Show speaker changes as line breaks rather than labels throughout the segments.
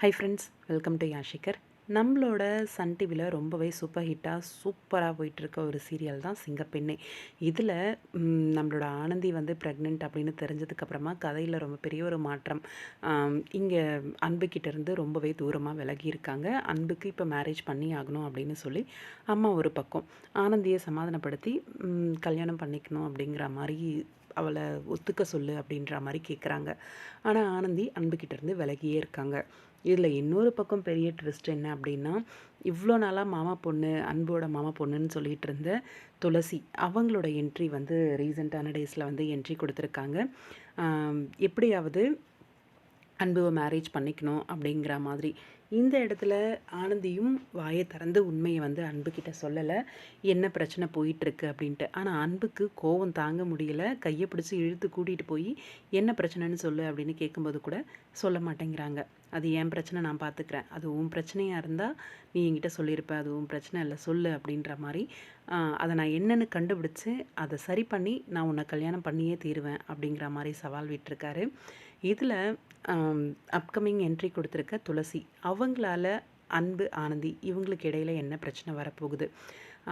High friends, welcome to Yashikar. நம்மளோட சன் டிவியில் ரொம்பவே சூப்பர் ஹிட்டாக சூப்பராக போயிட்டுருக்க ஒரு சீரியல் தான் சிங்கப்பெண்ணே. இதில் நம்மளோட ஆனந்தி வந்து ப்ரெக்னென்ட் அப்படின்னு தெரிஞ்சதுக்கப்புறமா கதையில் ரொம்ப பெரிய ஒரு மாற்றம். இங்கே அன்புக்கிட்டேருந்து ரொம்பவே தூரமாக விலகி இருக்காங்க. அன்புக்கு இப்போ மேரேஜ் பண்ணி ஆகணும் அப்படின்னு சொல்லி அம்மா ஒரு பக்கம் ஆனந்தியை சமாதானப்படுத்தி கல்யாணம் பண்ணிக்கணும் அப்படிங்கிற மாதிரி அவளை ஒத்துக்க சொல்லு அப்படின்ற மாதிரி கேட்குறாங்க. ஆனால் ஆனந்தி அன்புக்கிட்டேருந்து விலகியே இருக்காங்க. இதில் இன்னொரு பக்கம் பெரிய ட்விஸ்ட் என்ன அப்படின்னா, இவ்வளோ நாளாக மாமா பொண்ணு, அன்போட மாமா பொண்ணுன்னு சொல்லிட்டு இருந்த துளசி, அவங்களோட என்ட்ரி வந்து ரீசெண்டான டேஸில் வந்து என்ட்ரி கொடுத்துருக்காங்க. எப்படியாவது அன்புவை மேரேஜ் பண்ணிக்கணும் அப்படிங்கிற மாதிரி. இந்த இடத்துல ஆனந்தியும் வாயை திறந்து உண்மையை வந்து அன்புக்கிட்ட சொல்லலை, என்ன பிரச்சனை போயிட்டுருக்கு அப்படின்ட்டு. ஆனால் அன்புக்கு கோவம் தாங்க முடியல, கையை பிடிச்சி இழுத்து கூட்டிகிட்டு போய் என்ன பிரச்சனைன்னு சொல்லு அப்படின்னு கேட்கும்போது கூட சொல்ல மாட்டேங்கிறாங்க. அது என் பிரச்சனை, நான் பார்த்துக்கிறேன், அது உன் பிரச்சனையாக இருந்தால் நீ என்கிட்ட சொல்லியிருப்ப, அது உன் பிரச்சனை இல்லை சொல்லு அப்படின்ற மாதிரி. அதை நான் என்னென்னு கண்டுபிடிச்சி அதை சரி பண்ணி நான் உன்னை கல்யாணம் பண்ணியே தீருவேன் அப்படிங்கிற மாதிரி சவால் விட்டுருக்காரு. இதில் அப்கமிங் என்ட்ரி கொடுத்துருக்க துளசி, அவங்களால அன்பு, ஆனந்தி இவங்களுக்கு இடையில என்ன பிரச்சனை வரப்போகுது?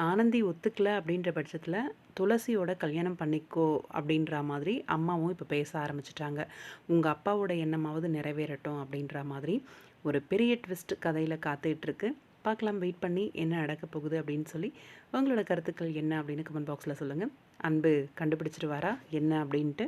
ஆனந்தி ஒத்துக்கல அப்படின்ற பட்சத்தில் துளசியோட கல்யாணம் பண்ணிக்கோ அப்படின்ற மாதிரி அம்மாவும் இப்போ பேச ஆரம்பிச்சிட்டாங்க. உங்கள் அப்பாவோட எண்ணமாவது நிறைவேறட்டும் அப்படின்ற மாதிரி ஒரு பெரிய ட்விஸ்ட் கதையில் காத்துட்ருக்கு. பார்க்கலாம், வெயிட் பண்ணி என்ன நடக்க போகுது அப்படின்னு சொல்லி. உங்களோட கருத்துக்கள் என்ன அப்படின்னு கமெண்ட் பாக்ஸில் சொல்லுங்கள். அன்பு கண்டுபிடிச்சிட்டு வரா என்ன அப்படின்ட்டு.